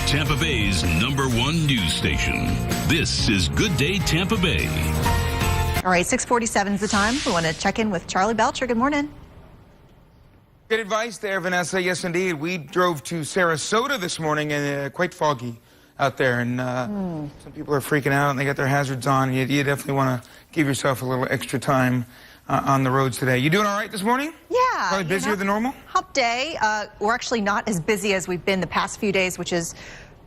Tampa Bay's #1 news station. This is Good Day Tampa Bay. All right, 6:47 is the time. We want to check in with Charley Belcher. Good morning. Good advice there, Vanessa. Yes, indeed. We drove to Sarasota this morning, and quite foggy out there. And some people are freaking out, and they got their hazards on. You definitely want to give yourself a little extra time on the roads today. You doing all right this morning? Yeah. Probably busier than normal? Hump day. We're actually not as busy as we've been the past few days, which is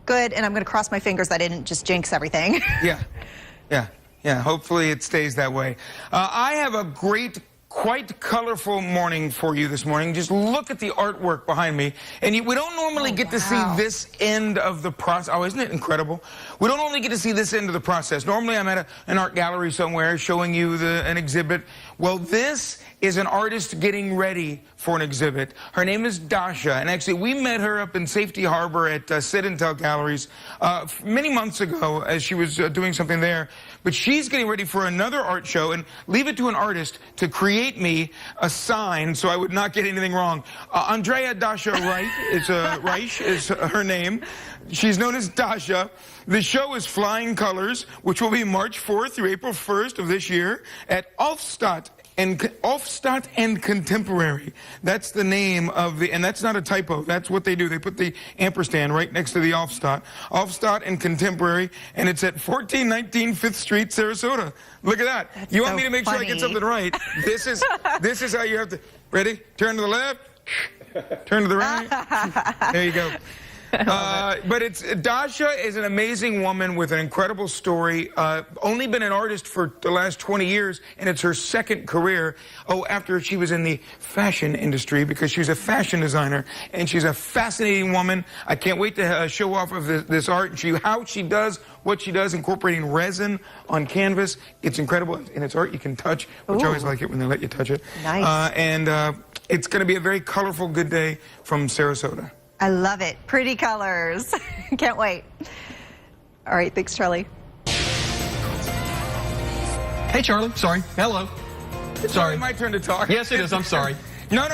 good. And I'm going to cross my fingers I didn't just jinx everything. Yeah. Hopefully it stays that way. I have a great, quite colorful morning for you this morning. Just look at the artwork behind me. And we don't normally get to see this end of the process. Oh, isn't it incredible? We don't only get to see this end of the process. Normally I'm at an art gallery somewhere showing you an exhibit. Well, this is an artist getting ready for an exhibit. Her name is Dasha, and actually we met her up in Safety Harbor at Sit and Tell Galleries many months ago as she was doing something there. But she's getting ready for another art show, and leave it to an artist to create me a sign so I would not get anything wrong. Andrea Dasha Reich is her name. She's known as Dasha. The show is Flying Colors, which will be March 4th through April 1st of this year at Aufstadt and Contemporary. That's the name of and that's not a typo. That's what they do. They put the ampersand right next to the Aufstadt and Contemporary, and it's at 1419 5th Street, Sarasota. Look at that. That's you want so me to make sure I get something right? This is how you have to. Ready? Turn to the left. Turn to the right. There you go. But Dasha is an amazing woman with an incredible story. Only been an artist for the last 20 years, and it's her second career. After she was in the fashion industry, because she's a fashion designer, and she's a fascinating woman. I can't wait to show off of this art and how she does what she does, incorporating resin on canvas. It's incredible, and it's art you can touch, which I always like it when they let you touch it. Nice. It's going to be a very colorful good day from Sarasota. I love it. Pretty colors. Can't wait. All right. Thanks, Charley. Hey, Charley. Sorry. Hello. It's sorry. My turn to talk. Yes, it is. I'm sorry. No.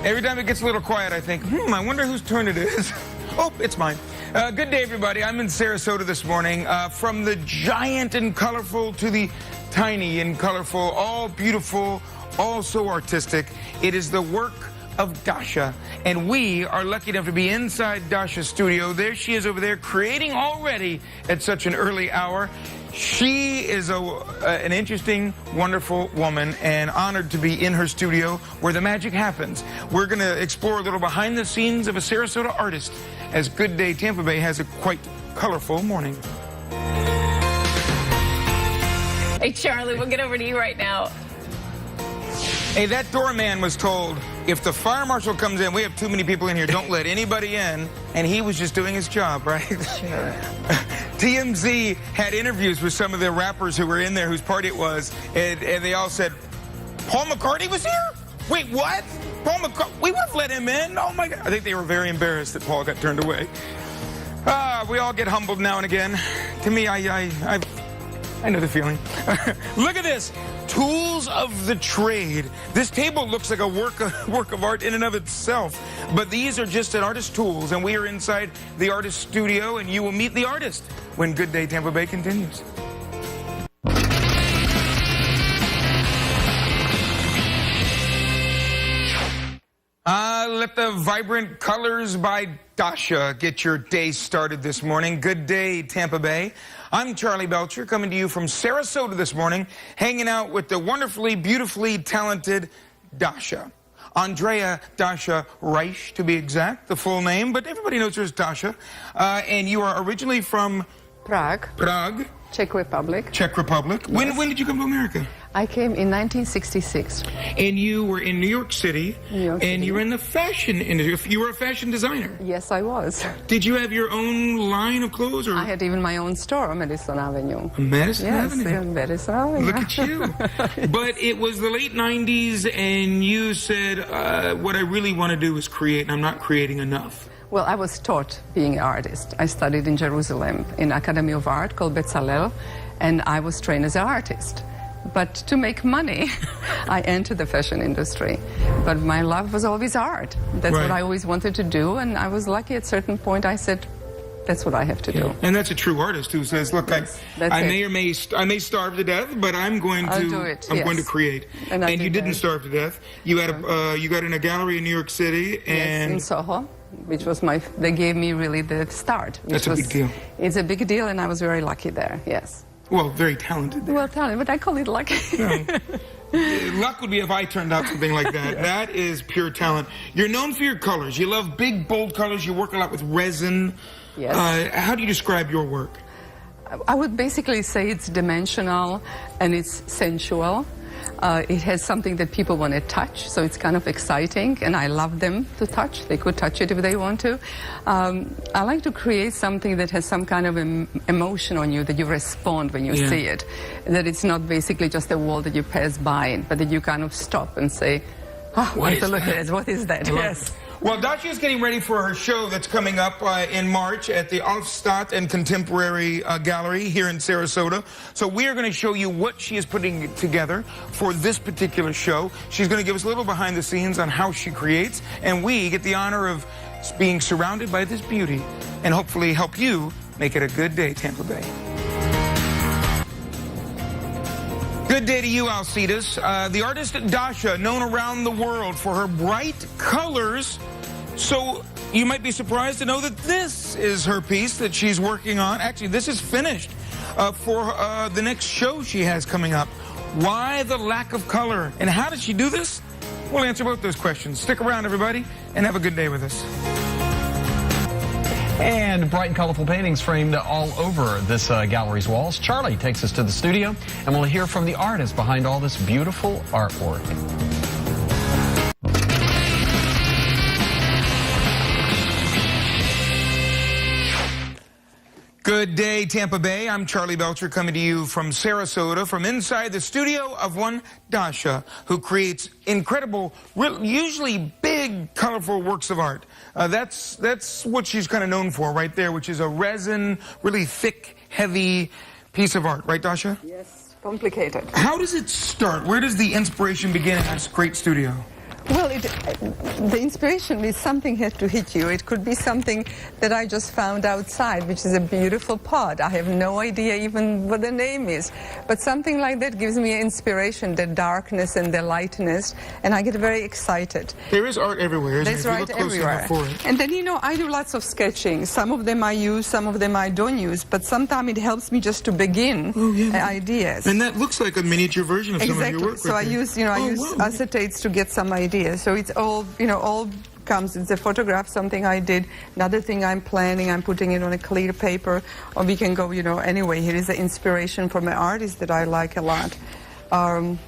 Every time it gets a little quiet, I think, I wonder whose turn it is. Oh, it's mine. Good day, everybody. I'm in Sarasota this morning. From the giant and colorful to the tiny and colorful, all beautiful, all so artistic. It is the work of Dasha, and we are lucky enough to be inside Dasha's studio. There she is over there creating already at such an early hour. She is an interesting, wonderful woman, and honored to be in her studio where the magic happens. We're going to explore a little behind the scenes of a Sarasota artist as Good Day Tampa Bay has a quite colorful morning. Hey, Charley, we'll get over to you right now. Hey, that doorman was told, if the fire marshal comes in, we have too many people in here, don't let anybody in. And he was just doing his job, right? Sure. TMZ had interviews with some of the rappers who were in there, whose party it was, and they all said, Paul McCartney was here? Wait, what? Paul McCartney? We would have let him in? Oh, my God. I think they were very embarrassed that Paul got turned away. We all get humbled now and again. To me, I know the feeling. Look at this. Tools of the trade. This table looks like a work of art in and of itself. But these are just an artist's tools, and we are inside the artist studio, and you will meet the artist when Good Day Tampa Bay continues. Let the vibrant colors by Dasha get your day started this morning. Good day, Tampa Bay. I'm Charley Belcher, coming to you from Sarasota this morning, hanging out with the wonderfully, beautifully talented Dasha. Andrea Dasha Reich, to be exact, the full name, but everybody knows her as Dasha. And you are originally from Prague. Prague. Czech Republic. Czech Republic. Yes. When did you come to America? I came in 1966. And you were in New York City. And you were in the fashion industry. You were a fashion designer. Yes, I was. Did you have your own line of clothes? Or? I had even my own store on Madison Avenue. Madison Avenue? Yes, in Madison Avenue. Look at you. But it was the late 90s, and you said, what I really want to do is create, and I'm not creating enough. Well, I was taught being an artist. I studied in Jerusalem in Academy of Art called Bezalel, and I was trained as an artist. But to make money, I entered the fashion industry. But my love was always art. That's what I always wanted to do, and I was lucky at a certain point. I said, That's what I have to do. And that's a true artist who says, "Look, I may starve to death, but I'm going I'll to do it, going to create." And you didn't starve to death. You had you got in a gallery in New York City, and in Soho, which was they gave me really the start. That's a big deal. It's a big deal, and I was very lucky there. Yes. Well, very talented. Well, talented, but I call it lucky. No. Luck would be if I turned out something like that. That is pure talent. You're known for your colors. You love big, bold colors. You work a lot with resin. Yes. How do you describe your work? I would basically say it's dimensional and it's sensual. It has something that people want to touch, so it's kind of exciting, and I love them to touch. They could touch it if they want to. I like to create something that has some kind of emotion on you, that you respond when you see it, that it's not basically just a wall that you pass by, but that you kind of stop and say, what is that? Yes. Well, Dasha is getting ready for her show that's coming up in March at the Altstadt and Contemporary Gallery here in Sarasota. So we are going to show you what she is putting together for this particular show. She's going to give us a little behind the scenes on how she creates, and we get the honor of being surrounded by this beauty and hopefully help you make it a good day, Tampa Bay. Good day to you, Alcides. The artist Dasha, known around the world for her bright colors. So you might be surprised to know that this is her piece that she's working on. Actually, this is finished for the next show she has coming up. Why the lack of color? And how does she do this? We'll answer both those questions. Stick around, everybody, and have a good day with us. And bright and colorful paintings framed all over this gallery's walls. Charley takes us to the studio, and we'll hear from the artist behind all this beautiful artwork. Good day, Tampa Bay. I'm Charlie Belcher coming to you from Sarasota, from inside the studio of one Dasha, who creates incredible, usually big, colorful works of art. That's what she's kind of known for right there, which is a resin, really thick, heavy piece of art. Right, Dasha? Yes, complicated. How does it start? Where does the inspiration begin in this great studio? Well, the inspiration is something has to hit you. It could be something that I just found outside, which is a beautiful pot. I have no idea even what the name is. But something like that gives me inspiration, the darkness and the lightness, and I get very excited. There is art everywhere, isn't there? That's right, everywhere. And then, I do lots of sketching. Some of them I use, some of them I don't use, but sometimes it helps me just to begin ideas. And that looks like a miniature version of some of your work. So I use acetates to get some ideas. So it's all, all comes. It's a photograph, something I did. Another thing I'm planning, I'm putting it on a clear paper, or we can go, anyway. Here is the inspiration from an artist that I like a lot.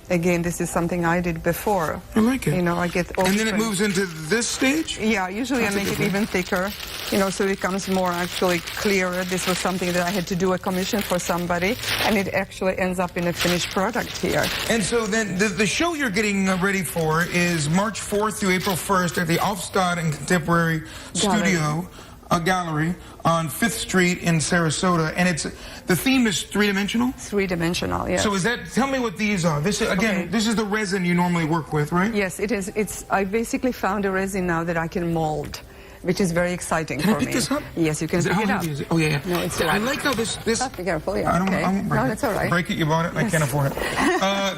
Again, this is something I did before. I like it. I get all and then it moves into this stage? Yeah, usually I make it even thicker, so it becomes more actually clearer. This was something that I had to do a commission for somebody, and it actually ends up in a finished product here. And so then the show you're getting ready for is March 4th through April 1st at the Altstadt and Contemporary Studio. A gallery on 5th Street in Sarasota, and the theme is three-dimensional? Three-dimensional, yes. So tell me what these are. This is the resin you normally work with, right? Yes, it is. I basically found a resin now that I can mold, which is very exciting for me. Can I pick this up? Yes, you can pick it up. Oh, yeah. No, it's I like how this... Be careful, yeah. I don't break it. That's all right. Break it, you bought it, I can't afford it.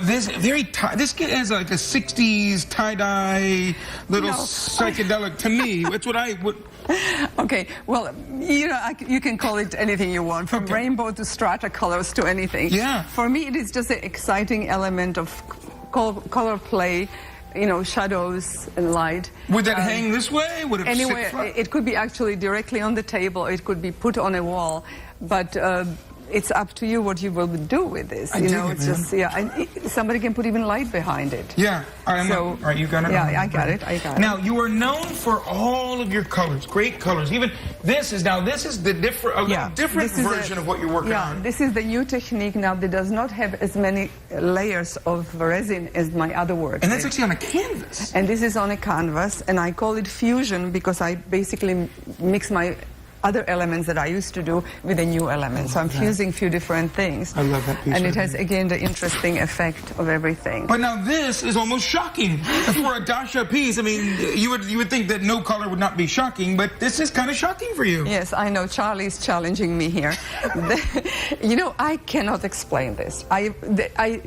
This kit has like a 60s tie-dye, little psychedelic to me. That's what I would... Okay, well, you can call it anything you want, from rainbow to strata colors to anything. Yeah. For me, it is just an exciting element of color play, shadows and light. Would that hang this way? Would it anywhere? sit flat? It could be actually directly on the table. It could be put on a wall, but it's up to you what you will do with this. It's just somebody can put even light behind it. Yeah. All right, you got it. Yeah, I got it. Now you are known for all of your colors, great colors. Even this is the different version of what you're working on. Yeah, this is the new technique now that does not have as many layers of resin as my other work. And that's actually on a canvas. And this is on a canvas, and I call it fusion because I basically mix my other elements that I used to do with a new element. So I'm fusing a few different things. I love that piece. And it has, again, the interesting effect of everything. But now this is almost shocking. For a Dasha piece, I mean, you would think that no color would not be shocking, but this is kind of shocking for you. Yes, I know. Charlie is challenging me here. You know, I cannot explain this. I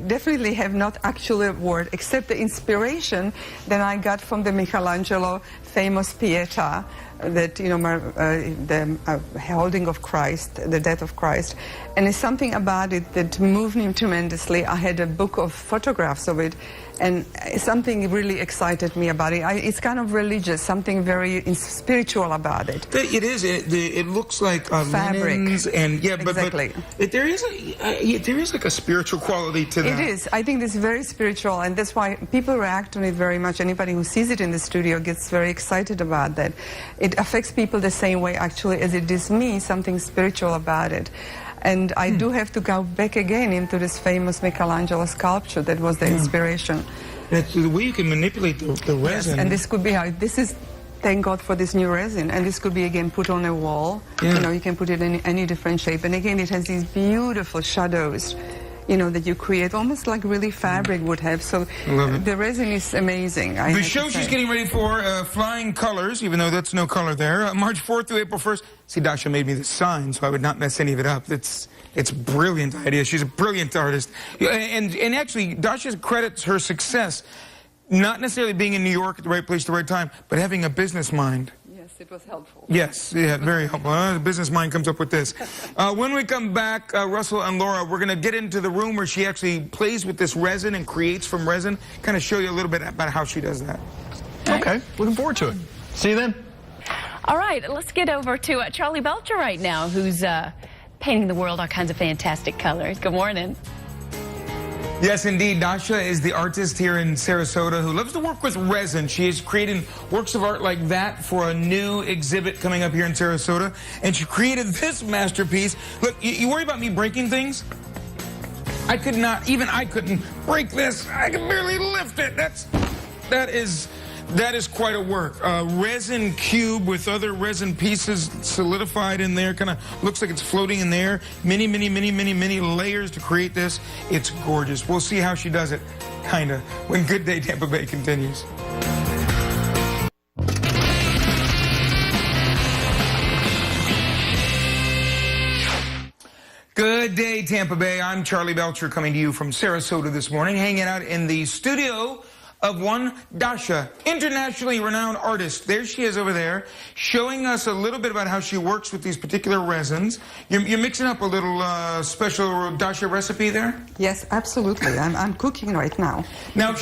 definitely have not actually a word except the inspiration that I got from the Michelangelo famous Pietà, that, you know, the holding of Christ, the death of Christ. And it's something about it that moved me tremendously. I had a book of photographs of it, and something really excited me about it. It's kind of religious, something very spiritual about it. It is. It looks like fabric, linens and yeah, exactly. But there is like a spiritual quality to that. It is. I think it's very spiritual, and that's why people react on it very much. Anybody who sees it in the studio gets very excited about that. It affects people the same way, actually, as it does me, something spiritual about it. And I do have to go back again into this famous Michelangelo sculpture that was the inspiration. That's the way you can manipulate the resin. Yes, and this could be how, this is, thank God for this new resin, and this could be again put on a wall. Yeah. You know, you can put it in any different shape. And again, it has these beautiful shadows, you know, that you create, almost like really fabric would have. So the resin is amazing. The show she's getting ready for, Flying Colors, even though that's no color there, March 4th through April 1st. See, Dasha made me this sign, so I would not mess any of it up. It's a brilliant idea. She's a brilliant artist. And actually, Dasha credits her success not necessarily being in New York at the right place at the right time, but having a business mind. Yes, it was helpful. Yes, yeah, very helpful. The business mind comes up with this. When we come back, Russell and Laura, we're going to get into the room where she actually plays with this resin and creates from resin, kind of show you a little bit about how she does that. Okay, looking forward to it. See you then. All right, let's get over to Charley Belcher right now, who's painting the world all kinds of fantastic colors. Good morning. Yes, indeed. Dasha is the artist here in Sarasota who loves to work with resin. She is creating works of art like that for a new exhibit coming up here in Sarasota. And she created this masterpiece. Look, you worry about me breaking things? I could not, even I couldn't break this. I can barely lift it. That is quite a work. A resin cube with other resin pieces solidified in there. Kind of looks like it's floating in there. Many layers to create this. It's gorgeous. We'll see how she does it, kind of, when Good Day Tampa Bay continues. Good day, Tampa Bay. I'm Charley Belcher coming to you from Sarasota this morning, hanging out in the studio of one Dasha, internationally renowned artist. There she is over there, showing us a little bit about how she works with these particular resins. You're mixing up a little special Dasha recipe there? Yes, absolutely. I'm cooking right now. Now,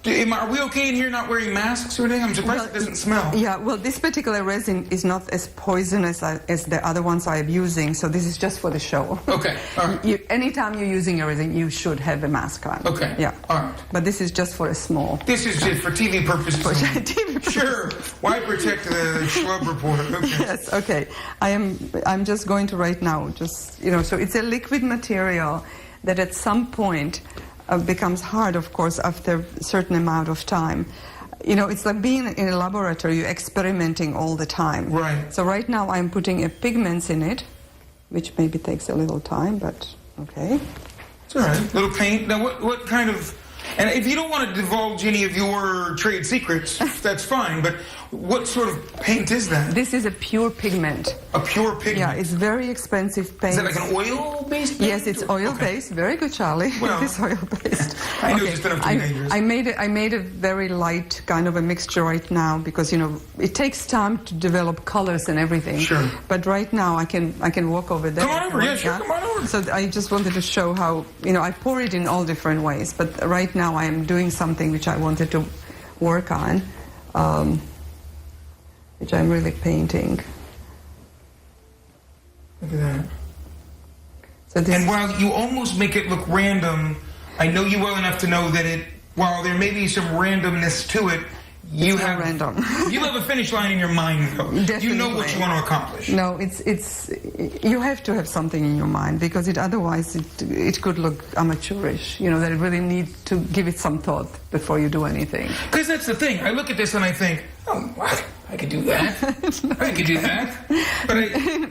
are we okay in here not wearing masks or anything? I'm surprised it doesn't smell. Yeah, well, this particular resin is not as poisonous as the other ones I'm using, so this is just for the show. Okay, all right. Anytime you're using a resin, you should have a mask on. Okay, yeah. All right. But this is just for a small. This is just for TV purposes. For TV purposes. Sure. Why protect the schlub reporter? Okay. Yes, okay. I'm just going to right now, just, you know, so it's a liquid material that at some point becomes hard, of course, after a certain amount of time. You know, it's like being in a laboratory, you're experimenting all the time. Right. So right now I'm putting pigments in it, which maybe takes a little time, but okay. It's all right. Little paint. Now, what kind of... And if you don't want to divulge any of your trade secrets, that's fine, but what sort of paint is that? This is a pure pigment. A pure pigment? Yeah, it's very expensive paint. Is it like an oil-based paint? Yes, it's oil-based. Okay. Very good, Charlie. Well, it's oil-based. I know just enough to be dangerous. I made a very light kind of a mixture right now because, you know, it takes time to develop colors and everything. Sure. But right now I can walk over there. Come on over, yeah, sure, come on over. So I just wanted to show how, you know, I pour it in all different ways, but right now I am doing something which I wanted to work on, which I'm really painting. Look at that. So this, and while you almost make it look random, I know you well enough to know that while there may be some randomness to it, you have a finish line in your mind, though. Definitely. You know what you want to accomplish. No, you have to have something in your mind because otherwise it could look amateurish. You know, that you really need to give it some thought before you do anything. Because that's the thing. I look at this and I think, oh, I could do that. I could do that. But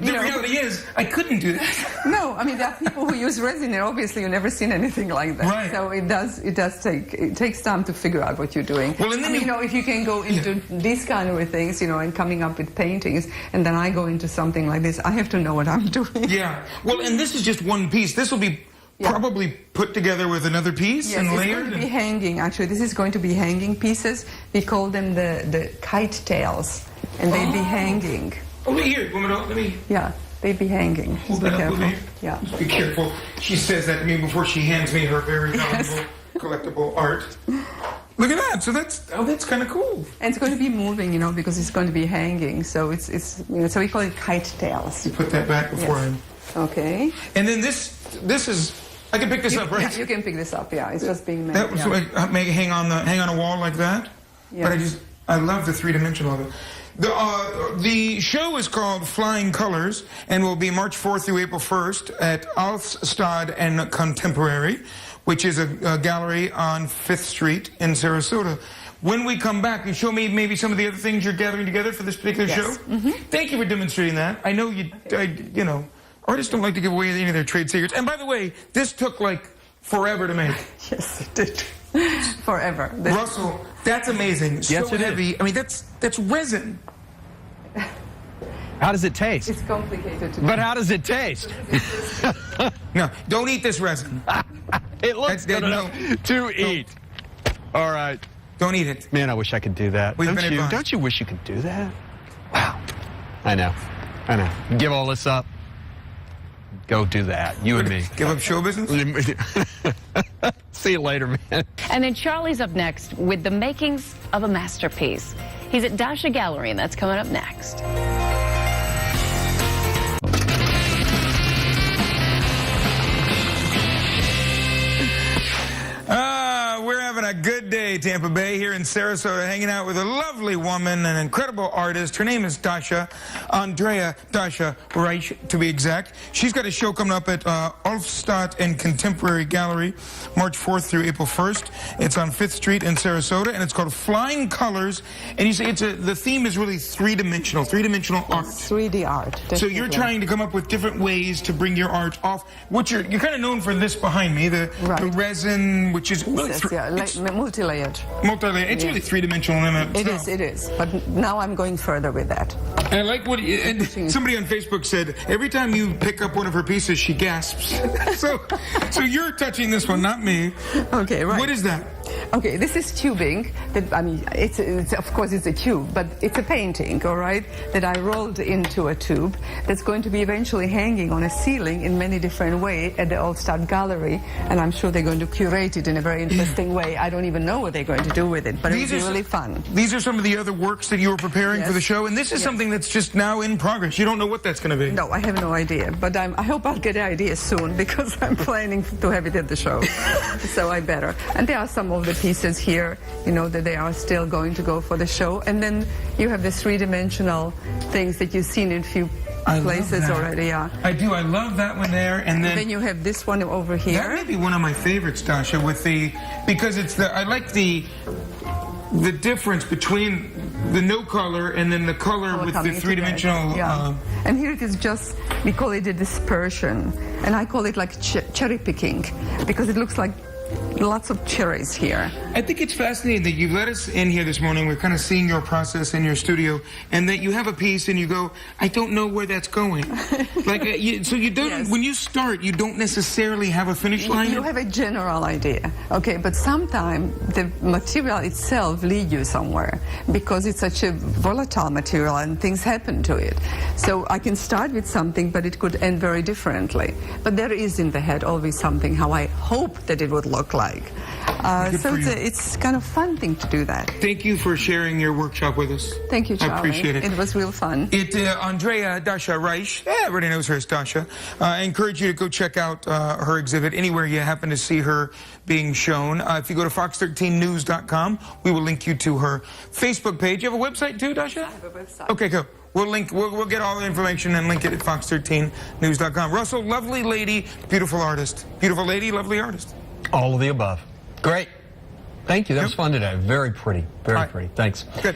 the reality is, I couldn't do that. No, I mean, there are people who use resin, and obviously you've never seen anything like that. Right. So it takes time to figure out what you're doing. Well, and then if you can go into these kind of things, and coming up with paintings, and then I go into something like this, I have to know what I'm doing. Yeah. Well, and this is just one piece. This will be probably put together with another piece and layered. It's going to be hanging. Actually, this is going to be hanging pieces. We call them the kite tails, and they'd be hanging. Oh, wait, here, woman, let me. Yeah, they'd be hanging. Hold Be that up with careful. me. Yeah. Just be careful. She says that to me before she hands me her very valuable collectible art. Look at that. So that's kind of cool. And it's going to be moving, because it's going to be hanging. So it's so we call it kite tails. You put that back before I. Okay. And then this is. I can pick this up, right? Yeah, you can pick this up. Yeah, it's just being made. That was like hang on a wall like that. Yes. But I love the three-dimensional of it. The show is called Flying Colors and will be March 4th through April 1st at Alfstad and Contemporary, which is a gallery on 5th Street in Sarasota. When we come back, you show me maybe some of the other things you're gathering together for this particular show. Mm-hmm. Thank you for demonstrating that. I know artists don't like to give away any of their trade secrets. And by the way, this took like forever to make. Yes, it did. Forever. Russell, that's amazing. Yes, so it heavy. is. I mean, that's resin. How does it taste? It's complicated to do. But how does it taste? No, don't eat this resin. It looks good enough to eat. All right. Don't eat it. Man, I wish I could do that. We've been advised. Don't you wish you could do that? Wow. I know. Give all this up. Go do that. You and me. Give up show business? See you later, man. And then Charley's up next with the makings of a masterpiece. He's at Dasha Gallery, and that's coming up next. We're having a good day, Tampa Bay, here in Sarasota, hanging out with a lovely woman, an incredible artist. Her name is Dasha, Andrea Dasha Reich, to be exact. She's got a show coming up at Alfstad and Contemporary Gallery, March 4th through April 1st. It's on 5th Street in Sarasota, and it's called Flying Colors. And you say the theme is really three-dimensional art. 3D art. Definitely. So you're trying to come up with different ways to bring your art off. You're kind of known for this behind me, the resin, which is really multi-layered. Multi-layered. It's really three-dimensional in itself. It is. But now I'm going further with that. And I like and somebody on Facebook said, every time you pick up one of her pieces, she gasps. so you're touching this one, not me. Okay, right. What is that? Okay, this is tubing. It's of course it's a tube, but it's a painting, all right, that I rolled into a tube that's going to be eventually hanging on a ceiling in many different ways at the Alfstad Gallery, and I'm sure they're going to curate it in a very interesting way. I don't even know what they're going to do with it, but it'll be really fun. These are some of the other works that you were preparing for the show, and this is something that's just now in progress. You don't know what that's going to be. No, I have no idea, but I hope I'll get ideas soon because I'm planning to have it at the show, so I better. And there are some of the pieces here, that they are still going to go for the show. And then you have the three-dimensional things that you've seen in a few places already. Yeah, I do. I love that one there. And then you have this one over here. That may be one of my favorites, Dasha, because I like the difference between the no color and then the color with the three-dimensional. And here it is we call it a dispersion, and I call it like cherry picking because it looks like lots of cherries here. I think it's fascinating that you've let us in here this morning. We're kind of seeing your process in your studio, and that you have a piece and you go, I don't know where that's going. So you don't. Yes. When you start, you don't necessarily have a finish line. You have a general idea, okay, but sometimes the material itself leads you somewhere because it's such a volatile material and things happen to it. So I can start with something, but it could end very differently. But there is in the head always something how I hope that it would look like. So it's kind of fun thing to do that. Thank you for sharing your workshop with us. Thank you, Charlie. I appreciate it. It was real fun. Andrea Dasha Reich, everybody knows her as Dasha. I encourage you to go check out her exhibit anywhere you happen to see her being shown. If you go to fox13news.com, we will link you to her Facebook page. You have a website too, Dasha? I have a website. Okay, cool. We'll get all the information and link it at fox13news.com. Russell, lovely lady, beautiful artist. Beautiful lady, lovely artist. All of the above. Great. Thank you. That was fun today. Very pretty. Very pretty. Thanks. Good.